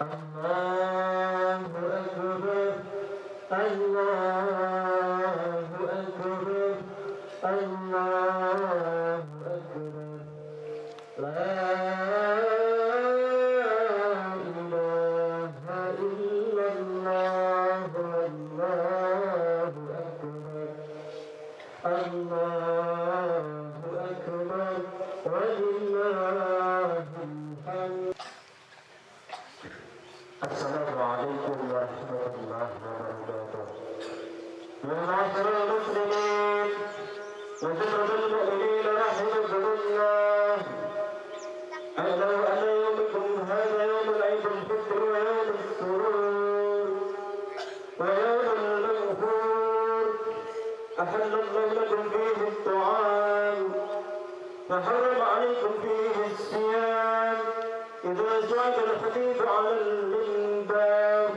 الله أكبر الله أكبر الله أكبر لا إله إلا الله الله أكبر الله أكبر ولله الحمد. السلام عليكم ورحمة الله وبركاته. معاشر المسلمين وجملة المؤمنين رحمكم الله، اعلموا أن يومكم هذا يوم العيد الفطر ويوم السرور ويوم المغفور، أحل الله لكم فيه الطعام وحرم عليكم فيه الصيام. إذا جاء الخطيب على المنبر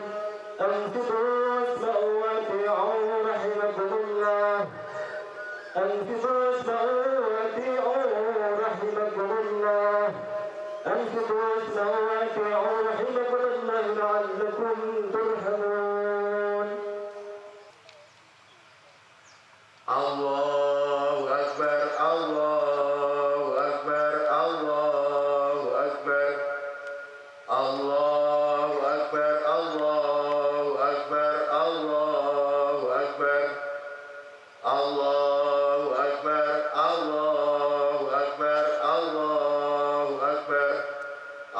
أنفقوا واسمعوا وأطيعوا رحمكم الله، أنفقوا واسمعوا وأطيعوا رحمكم الله، أنفقوا واسمعوا وأطيعوا رحمكم الله لعلكم ترحمون. الله أكبر الله أكبر الله أكبر الله أكبر الله أكبر الله أكبر الله أكبر الله أكبر الله أكبر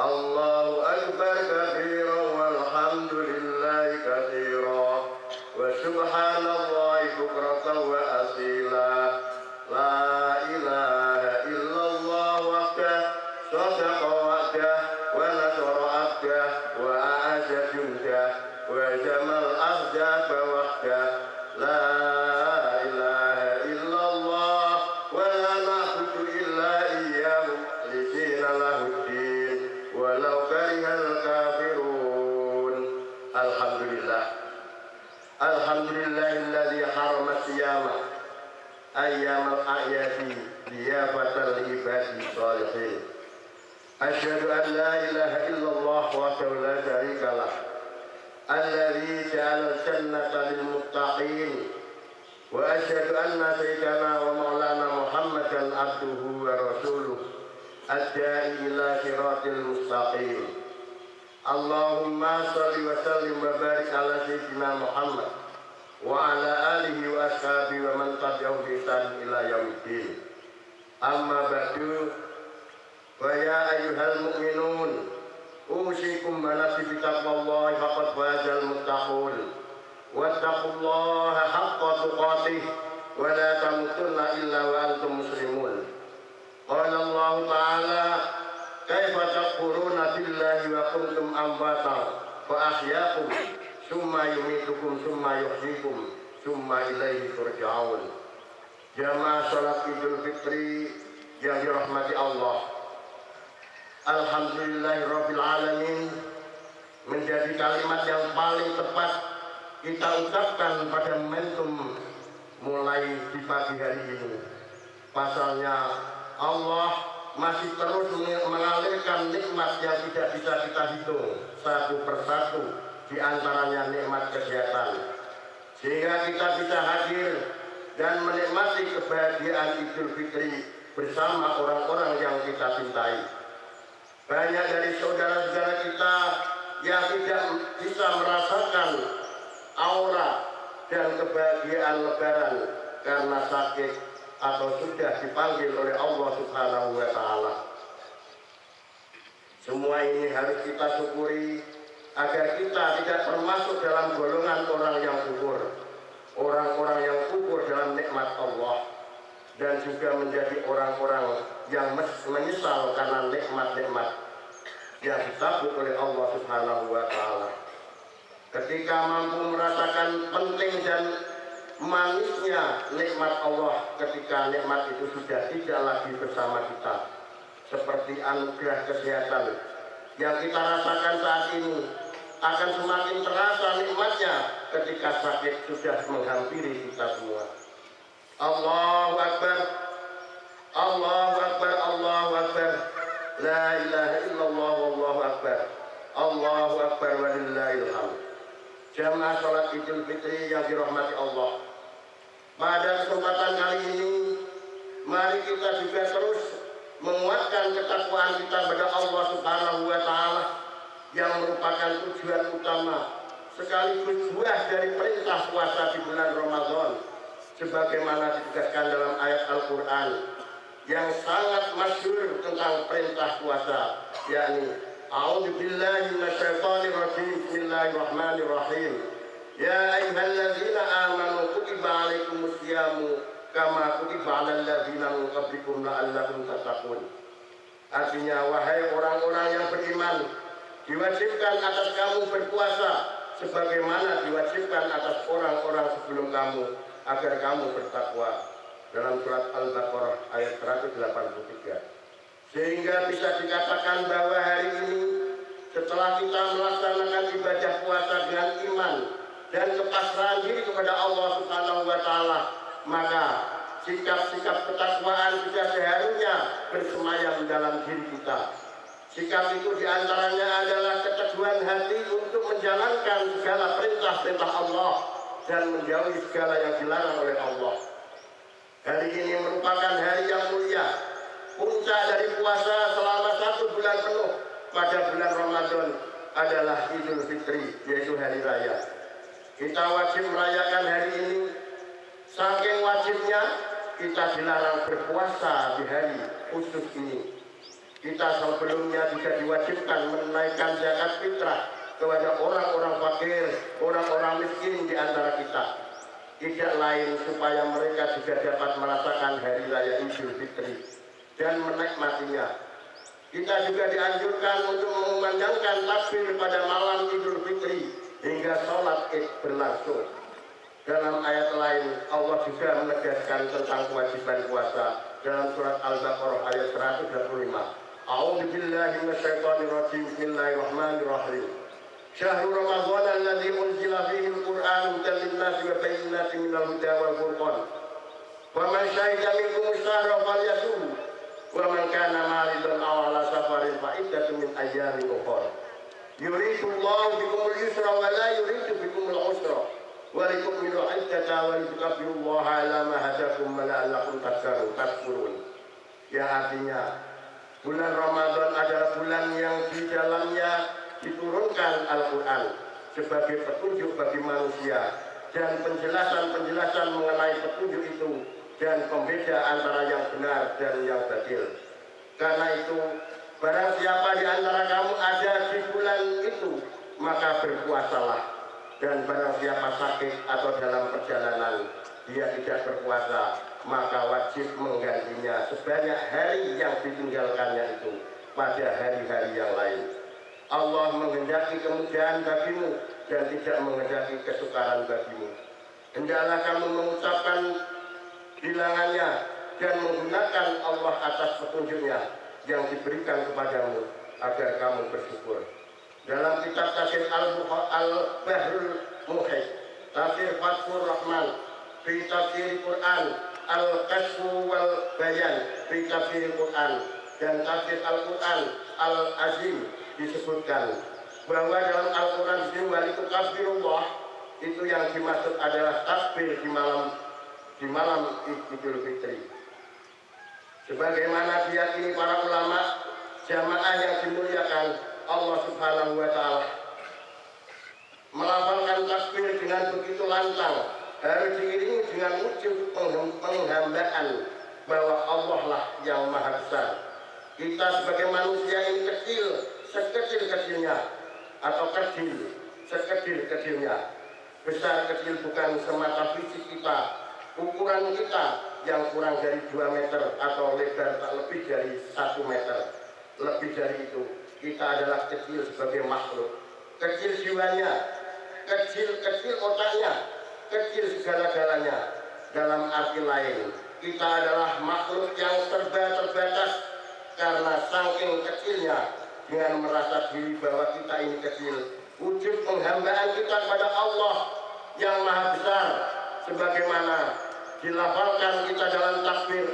الله أكبر كثيرا والحمد لله كثيرا وسبحان الله بكرة وأصيلا. لا إله إلا الله وحده صدق وعده ونصر عبده وأعز جنده وجمع الأحزاب وحده. لا إله إلا الله ولا نعبد إلا إياه مخلصين له الدين ولو كره الكافرون. الحمد لله الحمد لله الذي حرم الصيام أيام الأعياد ضيافة العباد الصالحين. أشهد أن لا إله إلا الله وحده لا شريك له الذي جعل الجنة للمتقين، وأشهد أن سيدنا ومولانا محمدا عبده ورسوله الداعي إلى صراط المستقيم. اللهم صل وسلم وبارك على سيدنا محمد وعلى آله وأصحابه ومن تبعهم بإحسان إلى يوم الدين. أما بعد، فيا أيها المؤمنون أوصيكم ونفسي بتقوى الله فقد فاز المتقون. واتقوا الله حق تقاته ولا تموتن إلا وأنتم مسلمون. قال الله تعالى: كيف تكفرون بالله وكنتم أمواتا فأحياكم ثم يميتكم ثم يحييكم ثم إليه ترجعون. Jamaah salat Idul Fitri yang dirahmati Allah, Alhamdulillahirabbil alamin menjadi kalimat yang paling tepat kita ucapkan pada momentum mulai di pagi hari ini. Pasalnya Allah masih terus mengalirkan nikmat yang tidak bisa kita hitung satu persatu, di antaranya nikmat kesehatan, sehingga kita bisa hadir dan menikmati kebahagiaan Idul Fitri bersama orang-orang yang kita cintai. Banyak dari saudara-saudara kita yang tidak bisa merasakan aura dan kebahagiaan Lebaran karena sakit atau sudah dipanggil oleh Allah Subhanahu wa Ta'ala. Semua ini harus kita syukuri agar kita tidak termasuk dalam golongan orang yang kufur, orang-orang yang kufur dalam nikmat Allah, dan juga menjadi orang-orang yang menyesal karena nikmat-nikmat yang disambut oleh Allah Subhanahu wa Ta'ala. Ketika mampu merasakan penting dan manisnya nikmat Allah, ketika nikmat itu sudah tidak lagi bersama kita, seperti anugerah kesehatan yang kita rasakan saat ini, akan semakin terasa nikmatnya ketika sakit sudah menghampiri kita semua. Allahu Akbar, Allahu Akbar, Allahu Akbar, la ilaha illallah, wallahu akbar, Allahu Akbar walillahil hamd. Jamaah salat Idul Fitri yang dirahmati Allah. Pada kesempatan kali ini, mari kita juga terus menguatkan ketakwaan kita kepada Allah Subhanahu wa taala yang merupakan tujuan utama sekaligus buah dari perintah puasa di bulan Ramadan sebagaimana ditegaskan dalam ayat Al-Qur'an yang sangat masyhur tentang perintah puasa, yakni a'udzubillahi minasyaitonir rajim. Bismillahirrahmanirrahim. Ya ayyuhalladzina amanu kutiba 'alaikumus syamu kama kutiba 'alal ladzina min qablikum la'allakum tattaqun. Artinya, wahai orang-orang yang beriman, diwajibkan atas kamu berpuasa sebagaimana diwajibkan atas orang-orang sebelum kamu agar kamu bertakwa. Dalam surat Al-Baqarah ayat 183. Sehingga bisa dikatakan bahwa hari ini setelah kita melaksanakan ibadah puasa dengan iman dan kepasrahan diri kepada Allah Subhanahu wa taala, maka sikap-sikap ketakwaan sudah seharusnya bersemayam dalam diri kita. Sikap itu diantaranya adalah keteguhan hati untuk menjalankan segala perintah-perintah Allah dan menjauhi segala yang dilarang oleh Allah. Hari ini merupakan hari yang mulia, puncak dari puasa selama 1 bulan penuh pada bulan Ramadan adalah Idul Fitri, yaitu hari raya. Kita wajib merayakan hari ini. Saking wajibnya kita dilarang berpuasa di hari khusus ini. Kita sebelumnya juga diwajibkan menunaikan zakat fitrah kepada orang-orang fakir, orang-orang miskin di antara kita. Tidak lain supaya mereka juga dapat merasakan hari raya Idul Fitri dan menikmatinya. Kita juga dianjurkan untuk mengumandangkan takbir pada malam Idul Fitri hingga sholat Id berlangsung. Dalam ayat lain Allah juga menegaskan tentang kewajiban puasa dalam surat Al-Baqarah ayat 125. A'udzubillahi minasyaitonir rajim. Bismillahirrahmanirrahim. Syahrul Ramadan alladzi unzila fihi al-Qur'an hudan lin-nasi wa bayyinatin minal huda wal furqan. Faman syahida minkum ash-shahra falyasum. Wa man kana maridan aw 'ala safarin fa iddatun min ayyamin ukhra. Yuridullahu bikumul yusra wa la yuridu bikumul usra. Wa litukmilu 'iddata wa litukabbirullaha 'ala ma hadakum wa la'allakum tashkurun. Ya, artinya bulan Ramadan adalah bulan yang di dalamnya diturunkan Al-Quran sebagai petunjuk bagi manusia dan penjelasan-penjelasan mengenai petunjuk itu dan pembeda antara yang benar dan yang batil. Karena itu, barang siapa di antara kamu ada di bulan itu, maka berpuasalah. Dan barang siapa sakit atau dalam perjalanan dia tidak berpuasa, maka wajib menggantinya sebanyak hari yang ditinggalkannya itu pada hari-hari yang lain. Allah menghendaki kemudahan bagimu dan tidak menghendaki kesukaran bagimu. Hendaklah kamu mengucapkan bilangannya dan menggunakan Allah atas petunjuknya yang diberikan kepadamu agar kamu bersyukur. Dalam kitab tafsir Al-Bahrul Muhit, tafsir Fathur Rahman, fi tafsir Quran, Al-Kashfu wal Bayan, fi tafsir Quran, dan tafsir Al-Quran Al-Azim disebutkan bahwa dalam Al-Quran disini waliku kabirullah itu yang dimaksud adalah takbir di malam Idul Fitri. Sebagaimana diyakini para ulama, jamaah yang dimuliakan Allah Subhanahu wa taala melafalkan takbir dengan begitu lantang harus diiringi dengan wujud penghambaan bahwa Allah lah yang maha besar. Kita sebagai manusia ini kecil sekecil-kecilnya atau kecil sekecil-kecilnya. Besar kecil bukan semata fisik kita, ukuran kita yang kurang dari 2 meter atau lebar tak lebih dari 1 meter. Lebih dari itu, kita adalah kecil sebagai makhluk. Kecil jiwanya, kecil otaknya, kecil segala-galanya. Dalam arti lain, kita adalah makhluk yang terbatas karena saking kecilnya. Dengan merasa diri bahwa kita ini kecil, wujud penghambaan kita kepada Allah yang maha besar sebagaimana dilafalkan kita dalam takbir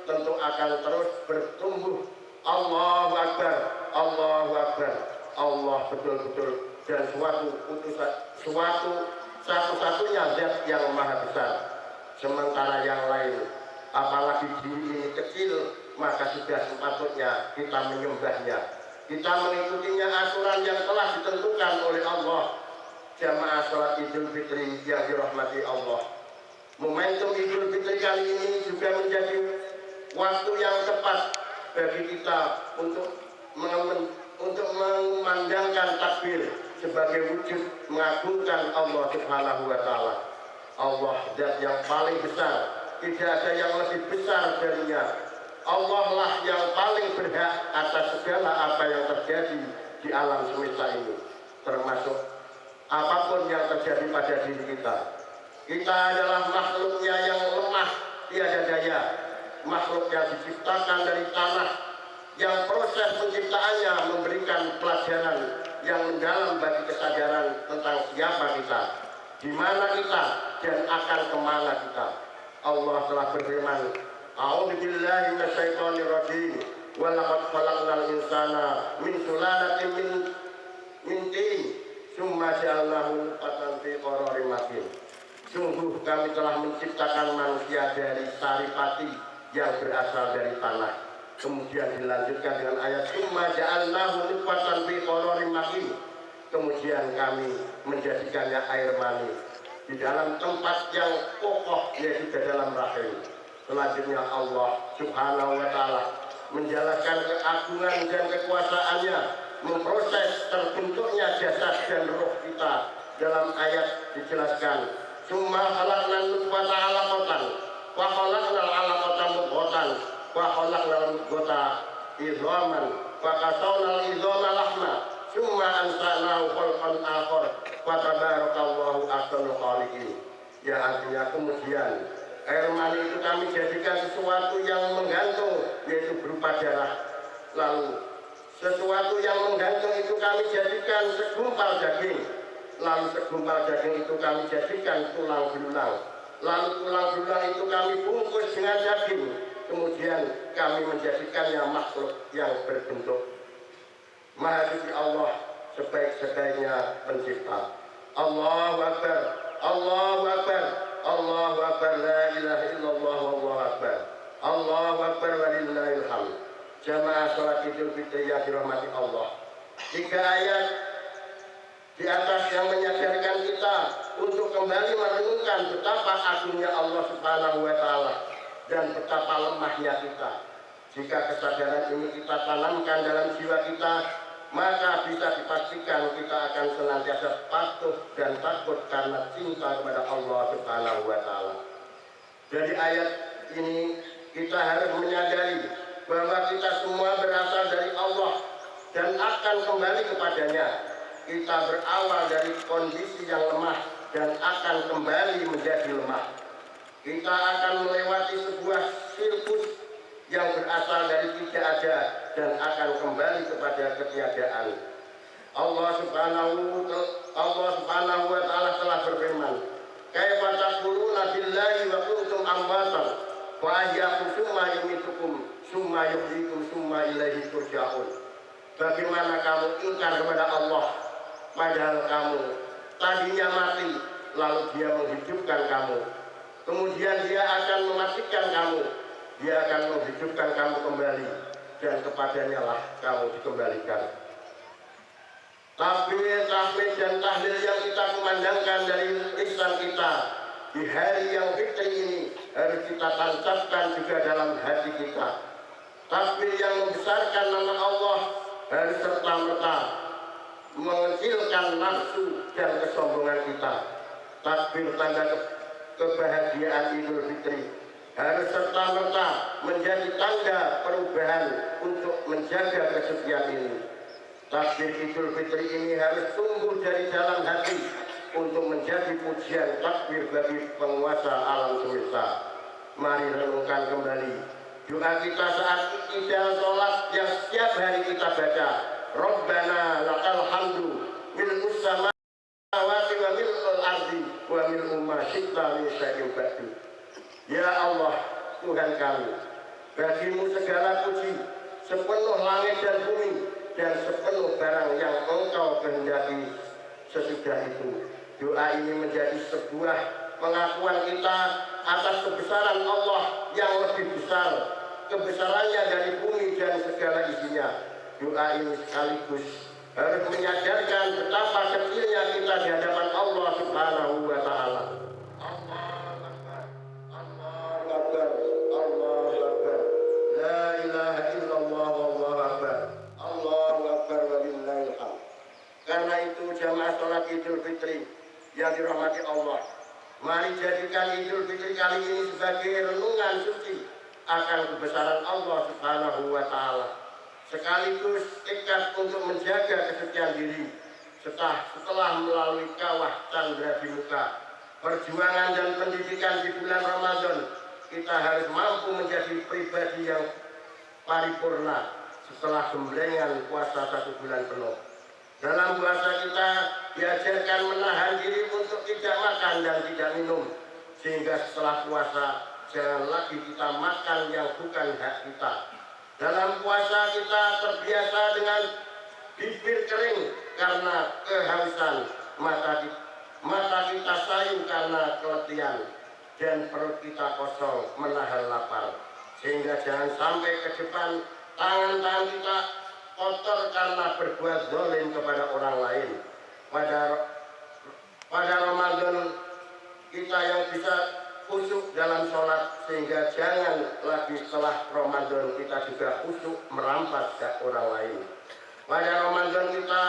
tentu akan terus bertumbuh. Allahu Akbar, Allahu Akbar. Allah betul-betul dan suatu satu-satunya zat yang maha besar. Sementara yang lain, apalagi diri ini kecil, maka sudah sepatutnya kita menyembahnya. Kita mengikutinya aturan yang telah ditentukan oleh Allah. Jamaah sholat Idul Fitri yang dirahmati Allah. Momentum Idul Fitri kali ini juga menjadi waktu yang tepat bagi kita untuk memandangkan takbir sebagai wujud mengagungkan Allah Subhanahu wa Ta'ala. Allah zat yang paling besar, tidak ada yang lebih besar darinya. Allah lah yang paling berhak atas segala apa yang terjadi di alam semesta ini, termasuk apapun yang terjadi pada diri kita. Kita adalah makhluknya yang lemah, tiada daya, makhluk yang diciptakan dari tanah, yang proses penciptaannya memberikan pelajaran yang mendalam bagi kesadaran tentang siapa kita, di mana kita, dan akan kemana kita. Allah telah berfirman, A'udzubillahi minasyaitonirrajim. Wa laqad khalaqnal insana min sulalatin min tin, tsumma ja'alnahu nutfatan fi qararin makin. Sungguh kami telah menciptakan manusia dari saripati yang berasal dari tanah. Kemudian dilanjutkan dengan ayat tsumma ja'alnahu nutfatan fi qararin makin. Kemudian kami menjadikannya air mani di dalam tempat yang kokoh, yaitu di dalam rahim. Selanjutnya Allah Subhanahu wa Ta'ala menjelaskan keagungan dan kekuasaannya, memproses terbentuknya jasad dan roh kita. Dalam ayat dijelaskan, summa khalaqnal nutfata 'alaqatan wa khalaqnal 'alaqata mudghatan wa khalaqnal mudghata idhaman wa qasawnal idhama lahma summa ansa'nahu khalqan akhar wa tabarakallahu ahsanul khaliqin. Ya, artinya kemudian air mani itu kami jadikan sesuatu yang menggantung, yaitu berupa darah. Lalu sesuatu yang menggantung itu kami jadikan segumpal daging. Lalu segumpal daging itu kami jadikan tulang belulang. Lalu tulang belulang itu kami bungkus dengan daging. Kemudian kami menjadikannya makhluk yang berbentuk. Maha suci Allah, sebaik-sebaiknya pencipta. Allahu Akbar, Allahu Akbar, Allahu Akbar, la ilaha illallah, Allahu Akbar, Allahu Akbar, walillahil hamd. Jamaah sholat Idul Fitri yang dirahmati Allah. 3 ayat di atas yang menyadarkan kita untuk kembali merenungkan betapa agungnya Allah Subhanahu wa Ta'ala dan betapa lemahnya kita. Jika kesadaran ini kita tanamkan dalam jiwa kita, maka bisa dipastikan kita akan senantiasa patuh dan takut karena cinta kepada Allah Subhanahu wa Ta'ala. Dari ayat ini kita harus menyadari bahwa kita semua berasal dari Allah dan akan kembali kepadanya. Kita berawal dari kondisi yang lemah dan akan kembali menjadi lemah. Kita akan melewati sebuah sirkus yang berasal dari tidak ada dan akan kembali kepada ketiadaan. Allah Subhanahu wa Ta'ala telah berfirman, kaifa taquluna billahi wa kuntum amwatan wa ahyaakum tsumma yumitukum tsumma yuhyikum tsumma ilaihi turja'un. Bagaimana kamu ingkar kepada Allah padahal kamu tadinya mati, lalu Dia menghidupkan kamu, kemudian Dia akan mematikan kamu, Dia akan menghidupkan kamu kembali, dan kepadanya lah kamu dikembalikan. Takbir, tahmid, dan tahlil yang kita kumandangkan dari lisan kita di hari yang fitri ini harus kita tancapkan juga dalam hati kita. Takbir yang membesarkan nama Allah harus serta-merta mengecilkan nafsu dan kesombongan kita. Takbir tanda kebahagiaan Idul Fitri harus serta-merta menjadi tanda perubahan untuk menjaga kesucian ini. Takbir Idul Fitri ini harus tumbuh dari dalam hati untuk menjadi pujian takbir bagi penguasa alam semesta. Mari renungkan kembali doa kita saat iqtidal sholat yang setiap hari kita baca. Rabbana lakal hamdu mil'us samawati wa mil'ul ardi wa mil'u ma syi'ta min syai'in ba'du. Ya Allah, Tuhan kami, bagimu segala puji sepenuh langit dan bumi dan sepenuh barang yang engkau kehendaki sesudah itu. Doa ini menjadi sebuah pengakuan kita atas kebesaran Allah yang lebih besar, kebesarannya dari bumi dan segala isinya. Doa ini sekaligus harus menyadarkan betapa kecilnya kita di hadapan Allah Subhanahu wa Ta'ala. Allahu Akbar, Allahu Akbar, Allahu Akbar, la ilaha illallah, wallahu akbar, Allahu Akbar, walillahil hamd. Karena itu jamaah sholat Idul Fitri yang dirahmati Allah, mari jadikan Idul Fitri kali ini sebagai renungan suci akan kebesaran Allah Subhanahu wa Ta'ala, sekaligus tekad untuk menjaga kesucian diri setelah melalui kawah candra di muka perjuangan dan pendidikan di bulan Ramadan. Kita harus mampu menjadi pribadi yang paripurna setelah gemblengan puasa 1 bulan penuh. Dalam puasa kita diajarkan menahan diri untuk tidak makan dan tidak minum, sehingga setelah puasa jangan lagi kita makan yang bukan hak kita. Dalam puasa kita terbiasa dengan bibir kering karena kehausan, mata kita sayu karena keletihan, dan perut kita kosong menahan lapar. Sehingga jangan sampai ke depan tangan-tangan kita kotor karena berbuat zalim kepada orang lain. Pada Ramadan kita yang bisa khusyuk dalam sholat, sehingga jangan lagi setelah Ramadan kita juga khusyuk merampas hak orang lain. Pada Ramadan kita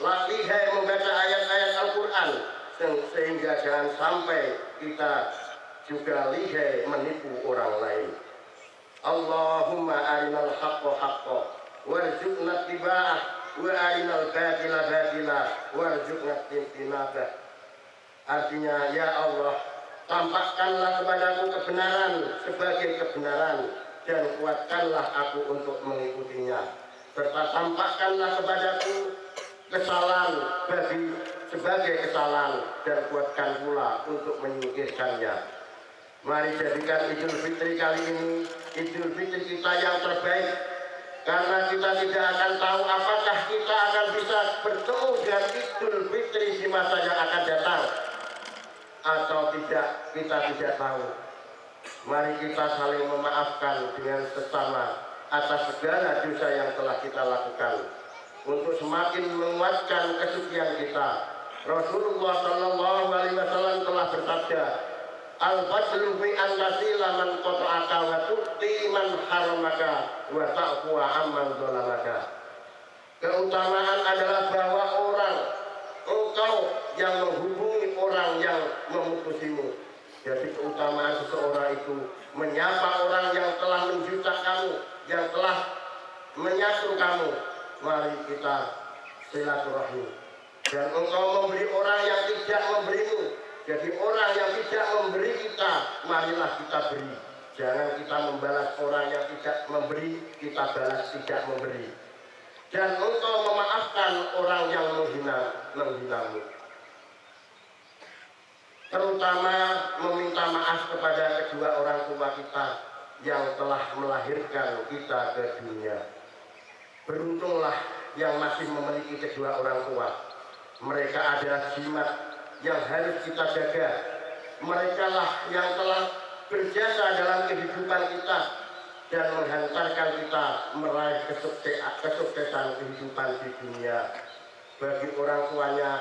lihai membaca ayat-ayat Al-Quran, sehingga jangan sampai kita juga lihai menipu orang lain. Allahumma arinal haqqa haqqa warzuqna ittiba'ah wa arinal batila batila warzuqna ijtinabah. Artinya, ya Allah, tampakkanlah kepadaku kebenaran sebagai kebenaran dan kuatkanlah aku untuk mengikutinya, serta tampakkanlah kepadaku kesalahan sebagai kesalahan dan kuatkan pula untuk menyingkirkannya. Mari jadikan Idul Fitri kali ini Idul Fitri kita yang terbaik, karena kita tidak akan tahu apakah kita akan bisa bertemu dengan Idul Fitri di masa yang akan datang atau tidak, kita tidak tahu. Mari kita saling memaafkan dengan sesama atas segala dosa yang telah kita lakukan, untuk semakin menguatkan kesucian kita. Rasulullah Shallallahu Alaihi Wasallam telah bersabda, al-fadlu fi antasila man qata'aka wa tu'ti man haramaka wa ta'fu amman dhalamaka. Keutamaan adalah bahwa engkau yang menghubungi orang yang memutusimu. Jadi keutamaan seseorang itu menyapa orang yang telah menjuta kamu, yang telah menyatu kamu. Mari kita silaturahmi. Dan engkau memberi orang yang tidak memberimu. Jadi orang yang tidak memberi kita, marilah kita beri. Jangan kita membalas orang yang tidak memberi, kita balas tidak memberi. Dan engkau memaafkan orang yang menghinamu. Terutama meminta maaf kepada kedua orang tua kita yang telah melahirkan kita ke dunia. Beruntunglah yang masih memiliki kedua orang tua. Mereka adalah jimat yang harus kita jaga. Mereka lah yang telah berjasa dalam kehidupan kita dan menghantarkan kita meraih kesuksesan kehidupan di dunia. Bagi orang tuanya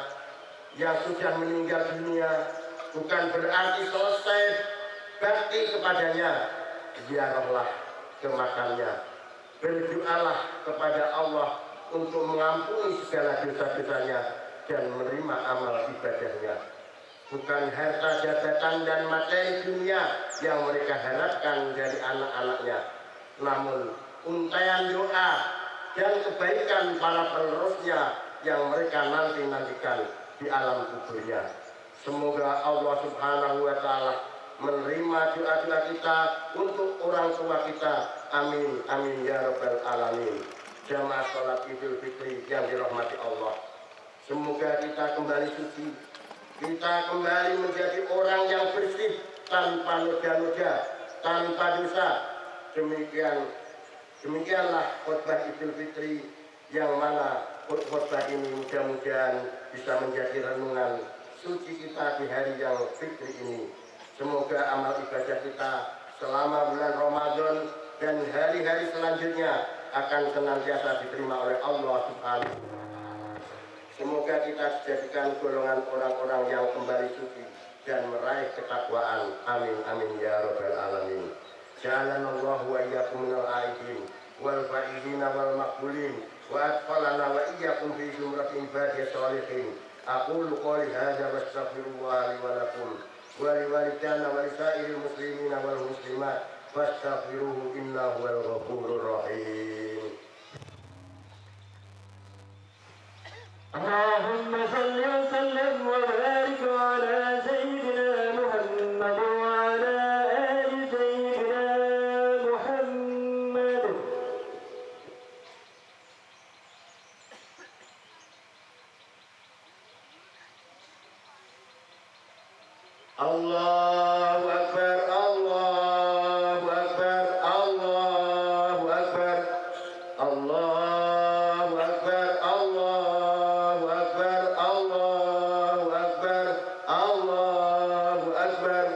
yang sudah meninggal dunia, bukan berarti selesai bakti kepadanya. Ziarahlah ke makamnya, berdoalah kepada Allah untuk mengampuni segala dosa-dosanya dan menerima amal ibadahnya. Bukan harta jabatan dan materi dunia yang mereka harapkan dari anak-anaknya, namun untaian doa dan kebaikan para penerusnya yang mereka nantikan di alam kuburnya. Semoga Allah Subhanahu wa Ta'ala menerima doa-doa kita untuk orang tua kita. Amin, amin ya rabbal alamin. Jamaah sholat Idul Fitri yang dirahmati Allah, semoga kita kembali suci, kita kembali menjadi orang yang bersih, tanpa noda-noda, tanpa dosa. Demikian Demikianlah khutbah Idul Fitri yang mana khutbah ini mudah-mudahan bisa menjadi renungan suci kita di hari yang fitri ini. Semoga amal ibadah kita selama bulan Ramadan dan hari-hari selanjutnya akan senantiasa diterima oleh Allah Subhanahu. Semoga kita dijadikan golongan orang-orang yang kembali suci dan meraih ketakwaan. Amin amin ya rabbal alamin. Ja'alanallahu wa iyyakum minal aidin wal faizina wal maqbulin wa adkhalana wa iyyakum fi zumratil ibadiyas sholihin. Aqulu qouli hadza wastaghfirullah li wa lakum wa li walidayna wa lisairil muslimina wal muslimat fastaghfiruhu innahu huwal ghafurur rahim. اللهم صل وسلم وبارك على سيدنا محمد وعلى آل سيدنا محمد. Allahu Akbar, Allahu Akbar, Allahu Akbar, Allahu Akbar, Allahu Akbar, Allahu Akbar, Allahu Akbar,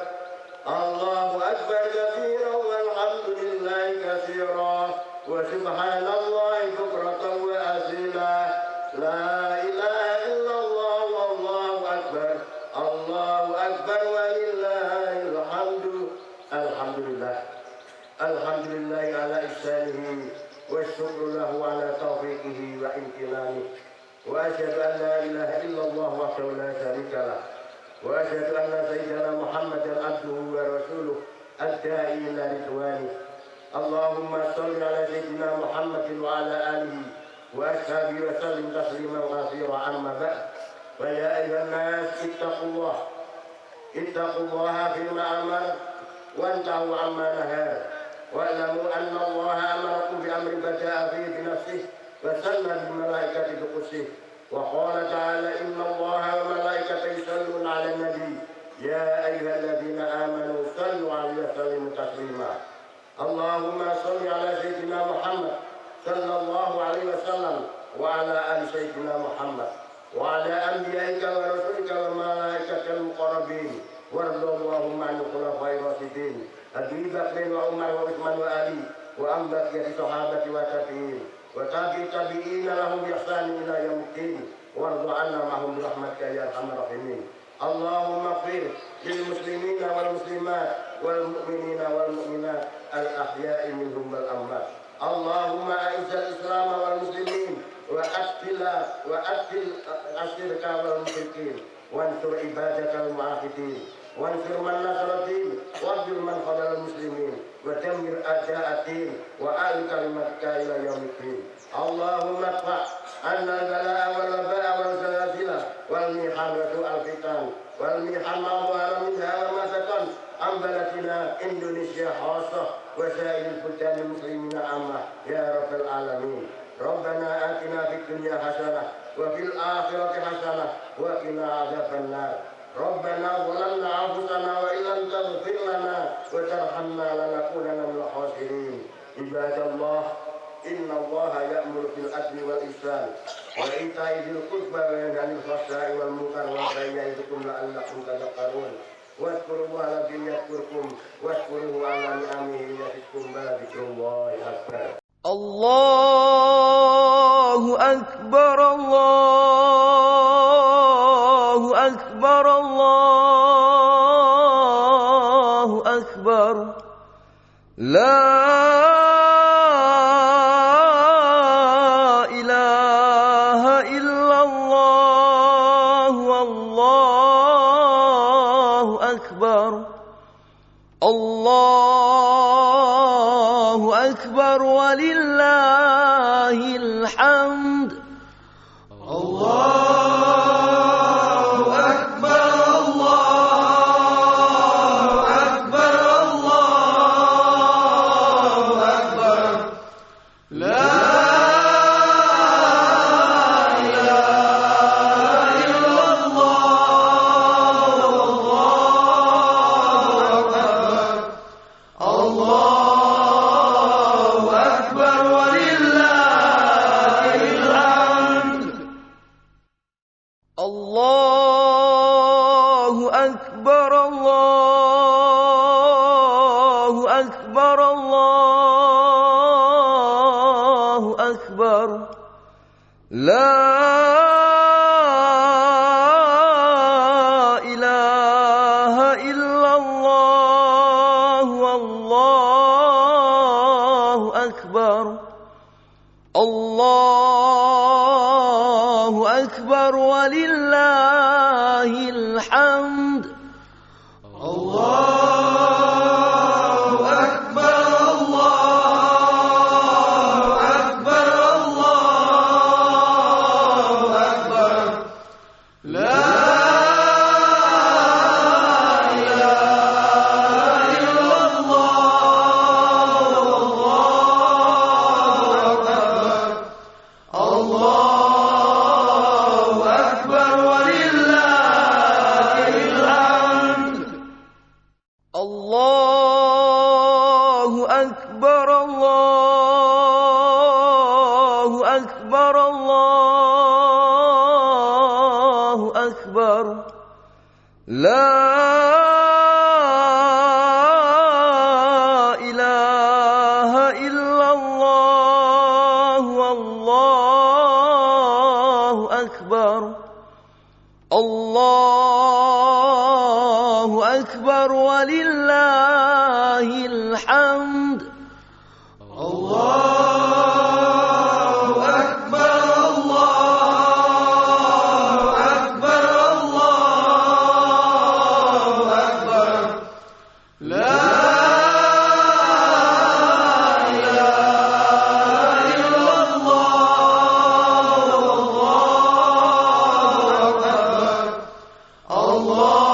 Allahu Akbar katsiran walhamdulillahi katsiran wa subhanallahi bukratan wa asila. La ilaha illallah wallahu akbar. Allahu akbar walillahil hamdu. Alhamdulillah. Alhamdulillah ala ihsanihi wa syukru lahu ala taufiqihi wa imtinanihi. Wa asyhadu an la ilaha illallah wahdahu la syarika lah. Wa asyhadu anna sayyidina Muhammadan abduhu wa rasuluh ad-da'i ila ridwani. Allahumma shalli ala sayyidina Muhammadin wa ala alihi wa ashabihi wa sallim tasliman katsiran amma ba'd. ويا أيها الناس اتقوا الله فيما أمر وانتهوا عما نهى واعلموا أن الله أمركم بأمر بدأ فيه بنفسه وسلم بالملائكة بقدسه وقال تعالى إن الله وملائكته يصلون على النبي يا أيها الذين آمنوا صلوا عليه وسلموا تسليما. اللهم صل على سيدنا محمد صلى الله عليه وسلم وعلى آل سيدنا محمد وعلى أنبيائك ورسلك وملائكتك المقربين وارض اللهم عن الخلفاء الراشدين أبي بكر وعمر وعثمان وعلي وعن بقية الصحابة والتابعين وتابعين لهم بإحسان إلى يوم الدين وارض عنا معهم برحمتك يا أرحم الراحمين. اللهم اغفر للمسلمين والمسلمات والمؤمنين والمؤمنات الأحياء منهم والأموات. اللهم أعز الإسلام والمسلمين وأذل الشرك والمشركين وانصر عبادك المعاهدين وانصر من نصر الدين واخذل من خذل المسلمين ودمر أعداء الدين وأعل كلمتك إلى يوم الدين. اللهم ادفع عنا البلاء والوباء والزلازل والمحن وسوء الفتن والمحن ما ظهر منها وما بطن عن بلدنا إندونيسيا خاصة وسائر البلدان المسلمين عامة يا رب العالمين. ربنا آتنا في الدنيا حسنة وفي الآخرة حسنة وقنا عذاب النار. ربنا ظلمنا أنفسنا وإن لم تغفر لنا وترحمنا لنكونن من الخاسرين. عباد الله إن الله يأمر بالعدل والإحسان وإيتاء ذي القربى وينهى عن الفحشاء والمنكر والبغي يعظكم لعلكم تذكرون. واذكروا الله الذي يذكركم واشكروه على نعمه يزدكم ولذكر الله أكبر. الله أكبر الله أكبر الله أكبر لا إله إلا الله والله أكبر الله أكبر ولله الحمد. الله أكبر الله أكبر الله أكبر لا إله إلا الله والله أكبر الله أكبر الله أكبر الله أكبر الله أكبر لا إله إلا الله والله أكبر الله أكبر ولله الحمد الله أكبر الله أكبر الله أكبر لا إله إلا الله والله أكبر الله أكبر ولله الحمد الله أكبر الله أكبر الله أكبر لا إله إلا الله والله أكبر الله أكبر ولله الحمد الله أكبر الله أكبر الله أكبر لا إله إلا الله والله أكبر الله